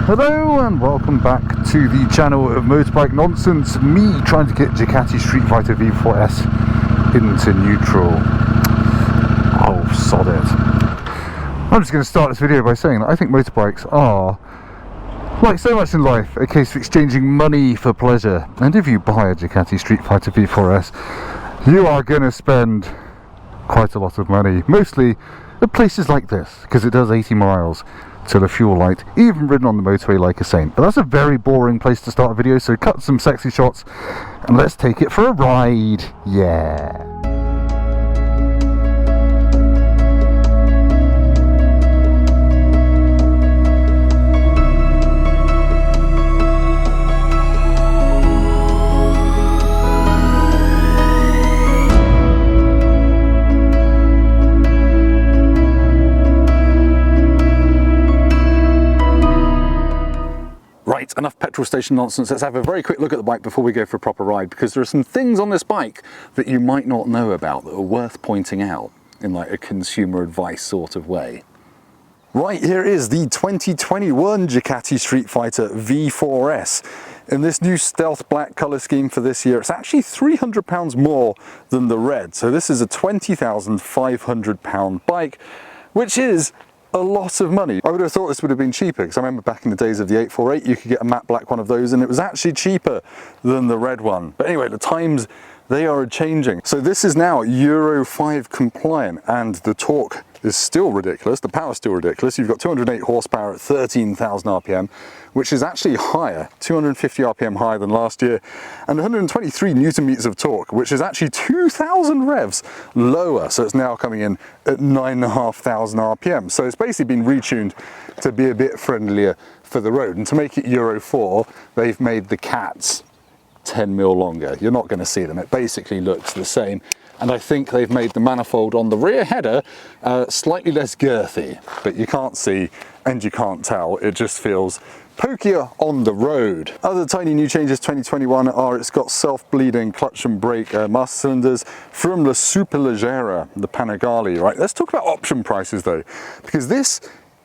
Hello and welcome back to the channel of motorbike nonsense. Me trying to get Ducati Streetfighter V4S into neutral. Oh, sod it. I'm just going to start this video by saying that I think motorbikes are, like so much in life, a case of exchanging money for pleasure. And if you buy a Ducati Streetfighter V4S, you are going to spend quite a lot of money. Mostly at places like this, because it does 80 miles to the fuel light, even ridden on the motorway like a saint. But that's a very boring place to start a video, so cut some sexy shots and let's take it for a ride. Yeah. Right, enough petrol station nonsense. Let's have a very quick look at the bike before we go for a proper ride, because there are some things on this bike that you might not know about that are worth pointing out in like a consumer advice sort of way. Right, here is the 2021 Ducati Streetfighter V4S. In this new stealth black colour scheme for this year, it's actually £300 more than the red. So this is a £20,500 bike, which is a lot of money. I would have thought this would have been cheaper, because I remember back in the days of the 848 you could get a matte black one of those and it was actually cheaper than the red one. But anyway, the times, they are changing. So this is now Euro 5 compliant and the torque is still ridiculous, the power is still ridiculous. You've got 208 horsepower at 13,000 RPM, which is actually higher, 250 RPM higher than last year, and 123 Newton meters of torque, which is actually 2,000 revs lower. So it's now coming in at 9,500 RPM. So it's basically been retuned to be a bit friendlier for the road. And to make it Euro 4, they've made the cats 10 mil longer. You're not going to see them. It basically looks the same. And I think they've made the manifold on the rear header slightly less girthy, but you can't see and you can't tell. It just feels pokier on the road. Other tiny new changes 2021 are it's got self-bleeding clutch and brake master cylinders from the Superleggera, the Panigale. Right, let's talk about option prices though, because this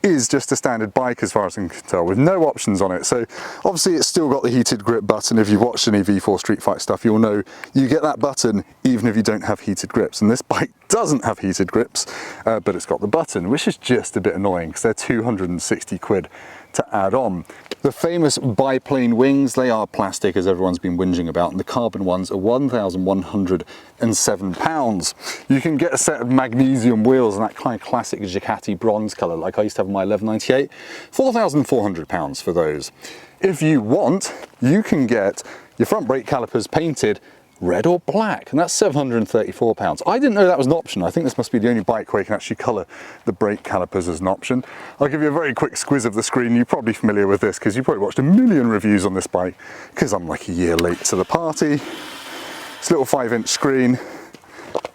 is just a standard bike as far as I can tell, with no options on it. So obviously it's still got the heated grip button. If you've watched any V4 Street Fight stuff, you'll know you get that button even if you don't have heated grips. And this bike doesn't have heated grips, but it's got the button, which is just a bit annoying because they're 260 quid to add on. The famous biplane wings, they are plastic, as everyone's been whinging about, and the carbon ones are £1,107. You can get a set of magnesium wheels in that kind of classic Ducati bronze colour, like I used to have in my 1198, £4,400 for those. If you want, you can get your front brake calipers painted red or black, and that's £734. I didn't know that was an option. I think this must be the only bike where you can actually colour the brake calipers as an option. I'll give you a very quick squiz of the screen. You're probably familiar with this because you've probably watched a million reviews on this bike, because I'm like a year late to the party. This little 5-inch screen.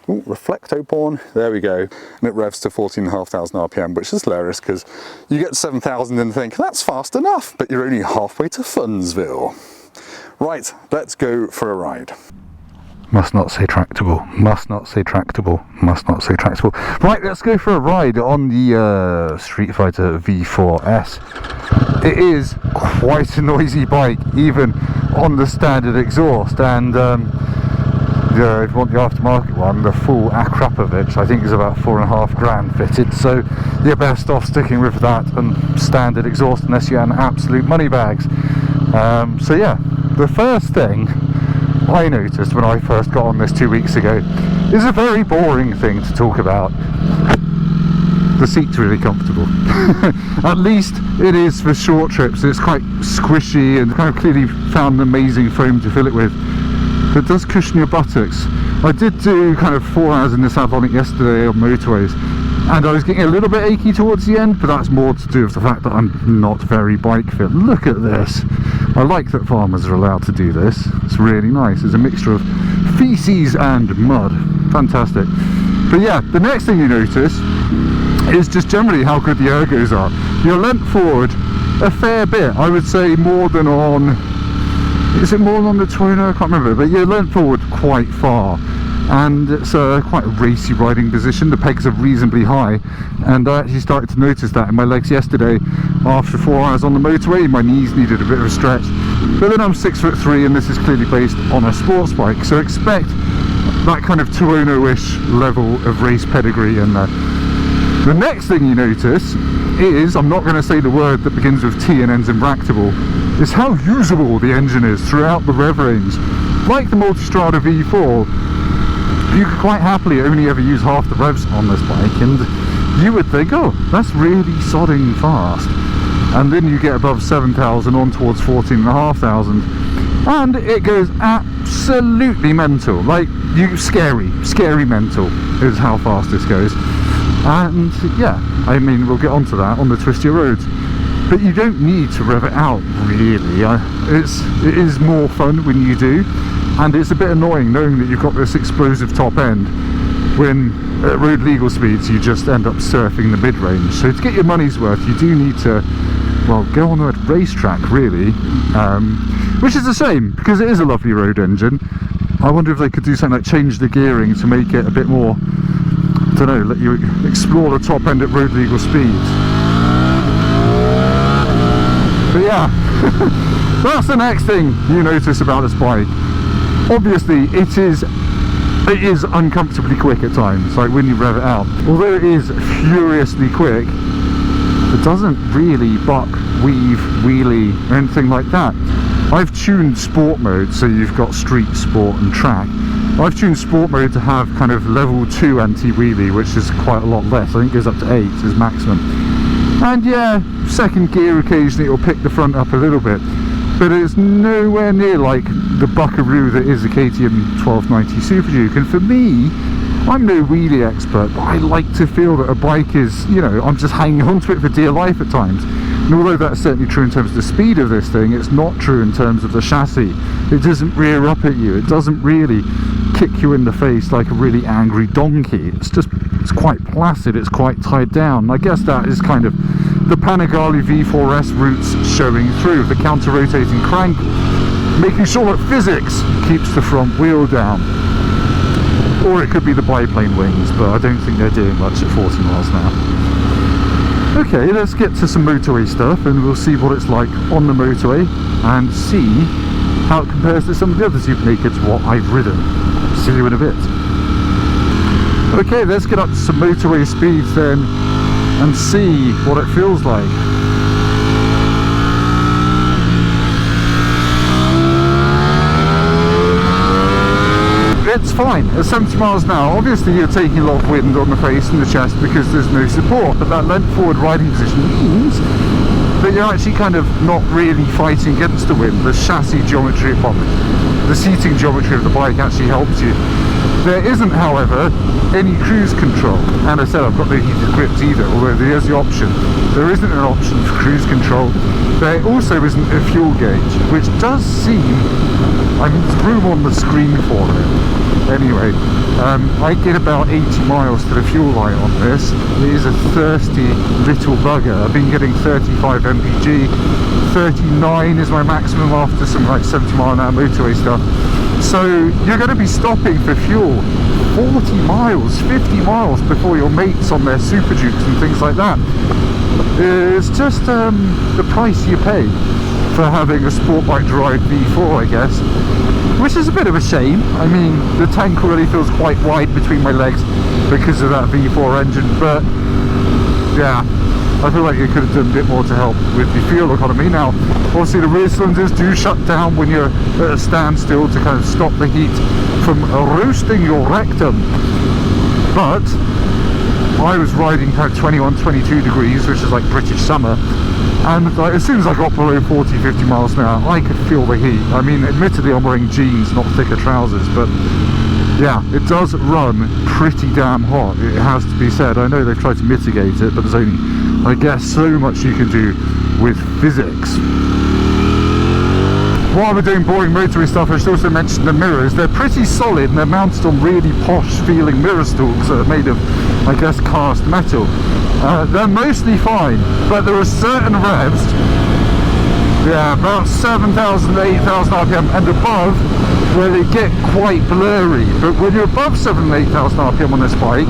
Ooh, reflecto porn, there we go, and it revs to 14,500 RPM, which is hilarious because you get 7,000 and think that's fast enough, but you're only halfway to Funsville. Right, let's go for a ride. Must not say tractable, must not say tractable, must not say tractable. Right, let's go for a ride on the Streetfighter V4S. It is quite a noisy bike, even on the standard exhaust, and if you want the aftermarket one, the full Akrapovic, I think is about £4,500 fitted, so you're best off sticking with that and standard exhaust unless you have absolute money bags. So yeah, the first thing I noticed when I first got on this 2 weeks ago is a very boring thing to talk about. The seat's really comfortable. At least it is for short trips. It's quite squishy and kind of clearly found an amazing foam to fill it with. But it does cushion your buttocks. I did do kind of 4 hours in the saddle on it yesterday on motorways, and I was getting a little bit achy towards the end, but that's more to do with the fact that I'm not very bike fit. Look at this. I like that farmers are allowed to do this. It's really nice. It's a mixture of feces and mud. Fantastic. But yeah, the next thing you notice is just generally how good the ergos are. You're leant forward a fair bit. I would say more than on... Is it more on the Twinner? I can't remember, but you're leant forward quite far. and it's quite a racy riding position. The pegs are reasonably high, and I actually started to notice that in my legs yesterday. After 4 hours on the motorway, my knees needed a bit of a stretch. But then I'm 6'3", and this is clearly based on a sports bike, so expect that kind of 210-ish level of race pedigree in there. The next thing you notice is, I'm not going to say the word that begins with T and ends in bractable, is how usable the engine is throughout the rev range. Like the Multistrada V4, you could quite happily only ever use half the revs on this bike, and you would think, oh, that's really sodding fast. And then you get above 7,000 on towards 14,500, and it goes absolutely mental. Like, scary mental is how fast this goes. And yeah, I mean, we'll get onto that on the twistier roads, but you don't need to rev it out, really. It is more fun when you do, and it's a bit annoying knowing that you've got this explosive top end when at road legal speeds you just end up surfing the mid-range. So to get your money's worth, you do need to, well, go on a racetrack, really, which is a shame because it is a lovely road engine. I wonder if they could do something like change the gearing to make it a bit more, I don't know, let you explore the top end at road legal speeds. But yeah, that's the next thing you notice about this bike. Obviously, it is uncomfortably quick at times, like when you rev it out. Although it is furiously quick, it doesn't really buck, weave, wheelie, or anything like that. I've tuned sport mode, so you've got street, sport and track. I've tuned sport mode to have kind of level 2 anti-wheelie, which is quite a lot less. I think it goes up to 8 is maximum. And yeah, second gear occasionally it'll pick the front up a little bit, but it's nowhere near like the buckaroo that is a KTM 1290 Super Duke. And for me, I'm no wheelie expert, but I like to feel that a bike is, you know, I'm just hanging on to it for dear life at times. And although that's certainly true in terms of the speed of this thing, it's not true in terms of the chassis. It doesn't rear up at you, it doesn't really kick you in the face like a really angry donkey. It's quite placid, it's quite tied down. I guess that is kind of the Panigale V4S roots showing through, the counter-rotating crank, making sure that physics keeps the front wheel down. Or it could be the biplane wings, but I don't think they're doing much at 40 miles an hour. Okay, let's get to some motorway stuff, and we'll see what it's like on the motorway and see how it compares to some of the other supernakeds, what I've ridden. See you in a bit. Okay, let's get up to some motorway speeds then and see what it feels like. It's fine at 70 miles an hour. Obviously you're taking a lot of wind on the face and the chest because there's no support, but that lent forward riding position means that you're actually kind of not really fighting against the wind. The chassis geometry, the seating geometry of the bike actually helps you. There isn't, however, any cruise control, and I said I've got no heated grips either, although there is the option. There isn't an option for cruise control. There also isn't a fuel gauge, which does seem, I mean, there's room on the screen for it. Anyway, I get about 80 miles to the fuel light on this. It is a thirsty little bugger. I've been getting 35 mpg, 39 is my maximum after some like 70 mile an hour motorway stuff. So you're going to be stopping for fuel 40 miles, 50 miles before your mates on their Super Dukes and things like that. It's just the price you pay for having a sport bike derived V4, I guess, which is a bit of a shame. I mean, the tank already feels quite wide between my legs because of that V4 engine, but yeah, I feel like you could have done a bit more to help with the fuel economy. Now, obviously the rear cylinders do shut down when you're at a standstill to kind of stop the heat from roasting your rectum, but I was riding kind of 21, 22 degrees, which is like British summer, and like, as soon as I got below 40, 50 miles an hour, I could feel the heat. I mean, admittedly I'm wearing jeans, not thicker trousers, but yeah, it does run pretty damn hot, it has to be said. I know they've tried to mitigate it, but there's only, I guess, so much you can do with physics. While we're doing boring motorway stuff, I should also mention the mirrors. They're pretty solid and they're mounted on really posh feeling mirror stalks that are made of, I guess, cast metal. They're mostly fine, but there are certain revs Yeah, about 7,000 to 8,000 RPM and above, where they get quite blurry. But when you're above 7,000 to 8,000 RPM on this bike,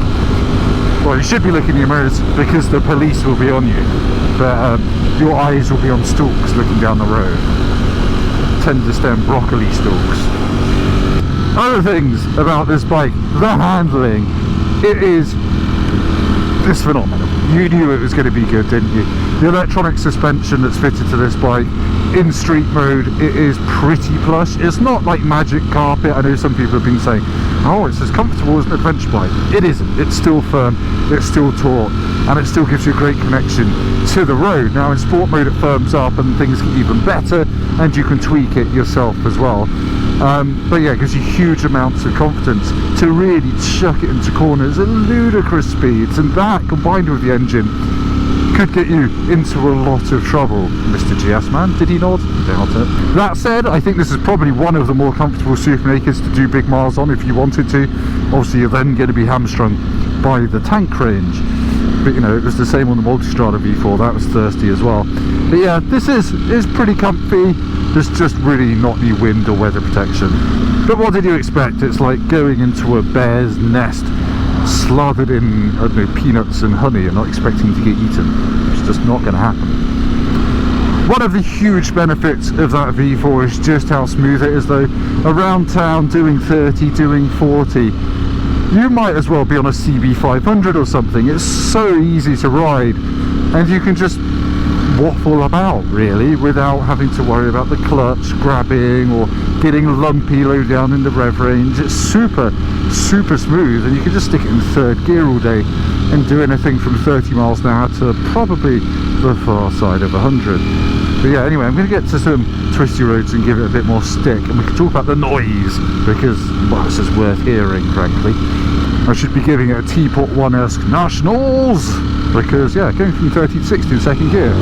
well, you should be looking in your mirrors because the police will be on you. But your eyes will be on stalks looking down the road. Tender stem broccoli stalks. Other things about this bike, the handling. It's phenomenal. You knew it was going to be good, didn't you? The electronic suspension that's fitted to this bike in street mode, it is pretty plush. It's not like magic carpet. I know some people have been saying, oh, it's as comfortable as an adventure bike. It isn't. It's still firm, it's still taut, and it still gives you a great connection to the road. Now in sport mode it firms up and things get even better, and you can tweak it yourself as well. But yeah, it gives you huge amounts of confidence to really chuck it into corners at ludicrous speeds, and that combined with the engine could get you into a lot of trouble. Mr. GS man, did he nod? Doubt it. That said, I think this is probably one of the more comfortable supernakeds to do big miles on if you wanted to. Obviously you're then going to be hamstrung by the tank range, but you know, it was the same on the Multistrada V4, that was thirsty as well. But yeah, this is pretty comfy. There's just really not any wind or weather protection. But what did you expect? It's like going into a bear's nest slathered in, I don't know, peanuts and honey and not expecting to get eaten. It's just not going to happen. One of the huge benefits of that V4 is just how smooth it is though. Around town doing 30, doing 40, you might as well be on a CB500 or something. It's so easy to ride and you can just waffle about really without having to worry about the clutch grabbing or getting lumpy low down in the rev range. It's super smooth, and you can just stick it in third gear all day and do anything from 30 miles an hour to probably the far side of 100. But yeah, anyway, I'm going to get to some twisty roads and give it a bit more stick, and we can talk about the noise because, well, it's just worth hearing, frankly. I should be giving it a Teapot 1-esque nationals because, yeah, going from 30 to 60 in second gear.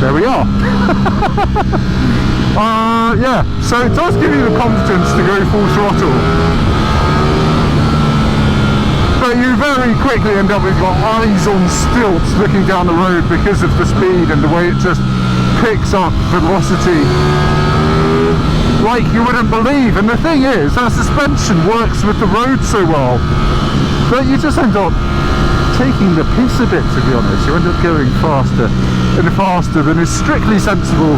There we are. Yeah, so it does give you the confidence to go full throttle, but you very quickly end up with your eyes on stilts looking down the road because of the speed and the way it just picks up velocity like you wouldn't believe. And the thing is, that suspension works with the road so well that you just end up taking the piss a bit, to be honest. You end up going faster and faster than is strictly sensible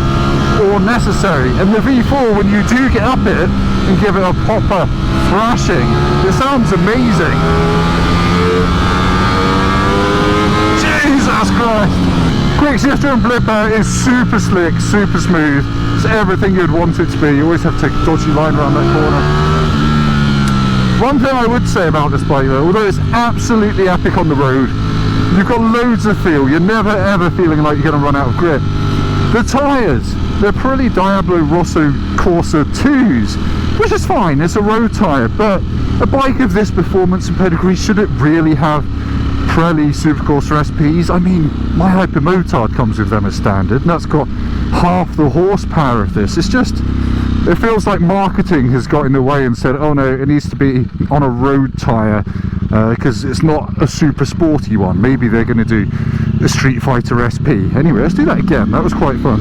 or necessary. And the V4, when you do get up it and give it a proper thrashing, it sounds amazing. Jesus Christ! Quick shifter and blipper is super slick, super smooth. It's everything you'd want it to be. You always have to take a dodgy line around that corner. One thing I would say about this bike though, although it's absolutely epic on the road, you've got loads of feel. You're never ever feeling like you're going to run out of grip. The tyres, they're Pirelli Diablo Rosso Corsa 2s, which is fine, it's a road tyre, but a bike of this performance and pedigree, should it really have Pirelli Supercorsa SPs? I mean, my Hypermotard comes with them as standard, and that's got half the horsepower of this. It's just, it feels like marketing has got in the way and said, oh no, it needs to be on a road tyre because it's not a super sporty one. Maybe they're going to do the Streetfighter SP. Anyway, let's do that again. That was quite fun.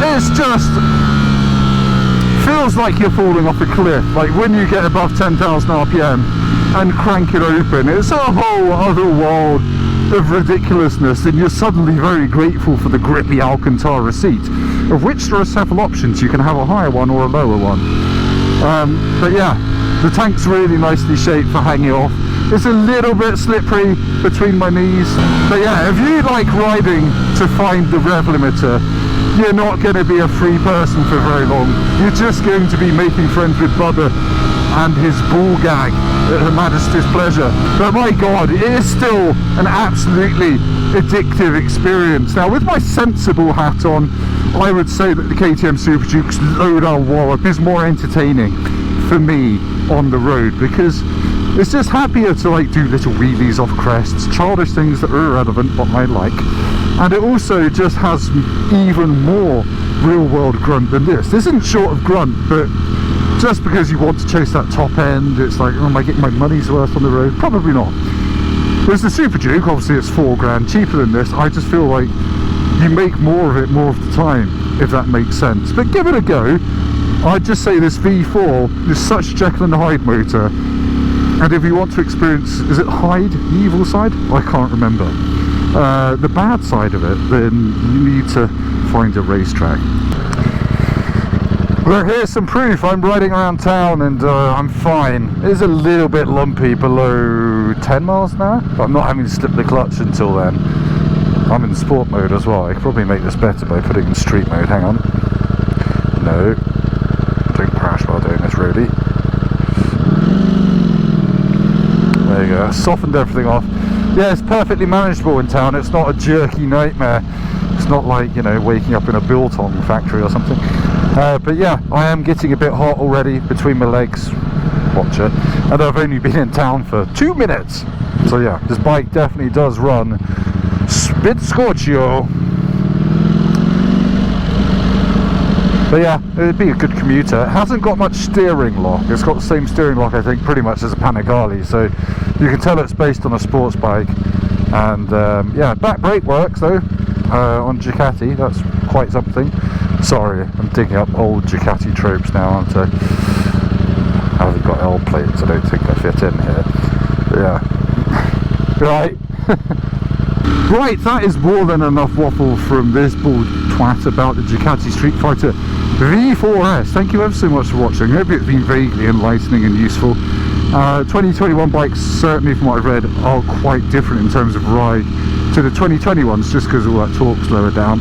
It's just feels like you're falling off a cliff. Like when you get above 10,000 RPM and crank it open, it's a whole other world of ridiculousness, and you're suddenly very grateful for the grippy Alcantara seat, of which there are several options. You can have a higher one or a lower one. But yeah, the tank's really nicely shaped for hanging off. It's a little bit slippery between my knees, but yeah, if you like riding to find the rev limiter, you're not going to be a free person for very long. You're just going to be making friends with Bubba and his ball gag at Her Majesty's pleasure. But my god, it is still an absolutely addictive experience. Now with my sensible hat on, I would say that the KTM Super Duke's lowdown wallop is more entertaining for me on the road, because it's just happier to like do little wheelies off crests, childish things that are irrelevant but I like. And it also just has even more real world grunt than this. This isn't short of grunt, but just because you want to chase that top end. It's like, oh, am I getting my money's worth on the road? Probably not. Whereas the Super Duke, obviously it's £4 cheaper than this. I just feel like you make more of it more of the time, if that makes sense. But give it a go. I'd just say this V4 is such a Jekyll and Hyde motor, and if you want to experience, is it Hyde, the evil side? I can't remember. The bad side of it, then you need to find a racetrack. Well, here's some proof. I'm riding around town and I'm fine. It is a little bit lumpy below 10 miles an hour, but I'm not having to slip the clutch until then. I'm in sport mode as well. I could probably make this better by putting in street mode. Hang on. No. Don't crash while doing this, really. There you go. Softened everything off. Yeah, it's perfectly manageable in town. It's not a jerky nightmare. It's not like, you know, waking up in a biltong factory or something. But yeah, I am getting a bit hot already between my legs. Watch it. And I've only been in town for 2 minutes. So yeah, this bike definitely does run spit scorchio. But yeah, it'd be a good commuter. It hasn't got much steering lock. It's got the same steering lock, I think, pretty much as a Panigale. So you can tell it's based on a sports bike. And yeah, back brake works though on Ducati. That's quite something. Sorry, I'm digging up old Ducati tropes now, aren't I? I haven't got L plates, I don't think I fit in here. But yeah. Right. Right, that is more than enough waffle from this bald twat about the Ducati Streetfighter V4S. Thank you ever so much for watching. I hope it's been vaguely enlightening and useful. 2021 bikes, certainly from what I've read, are quite different in terms of ride to the 2020 ones, just because all that torque's lower down.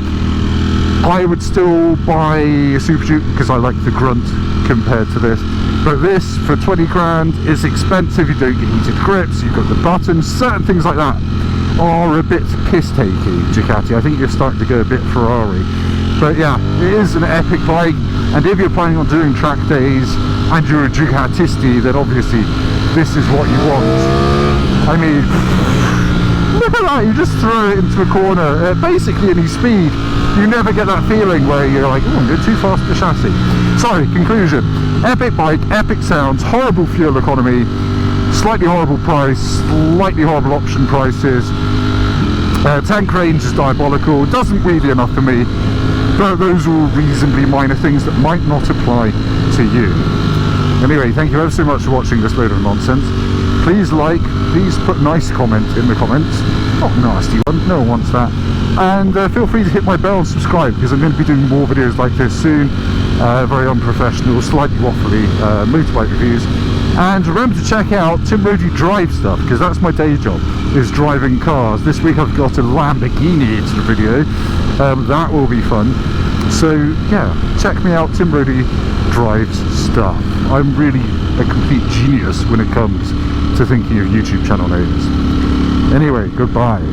I would still buy a Super Duke because I like the grunt compared to this. But this, for 20 grand, is expensive. You don't get heated grips, you've got the buttons, certain things like that are a bit piss-takey, Ducati. I think you're starting to go a bit Ferrari. But yeah, it is an epic bike, and if you're planning on doing track days and you're a Ducatisti, then obviously this is what you want. I mean, look at that, you just throw it into a corner, basically any speed. You never get that feeling where you're like, oh, I'm going too fast for the chassis. Sorry, conclusion. Epic bike, epic sounds, horrible fuel economy, slightly horrible price, slightly horrible option prices. Tank range is diabolical, doesn't really enough for me, but those are all reasonably minor things that might not apply to you. Anyway, thank you ever so much for watching this load of nonsense. Please like, please put a nice comment in the comments, not a nasty one, no one wants that. And feel free to hit my bell and subscribe, because I'm going to be doing more videos like this soon. Very unprofessional, slightly waffly motorbike reviews. And remember to check out Tim Rody Drive stuff, because that's my day job, is driving cars. This week I've got a Lamborghini into the video. That will be fun. So yeah, check me out, Tim Rody Drives stuff. I'm really a complete genius when it comes to thinking of YouTube channel names. Anyway, goodbye.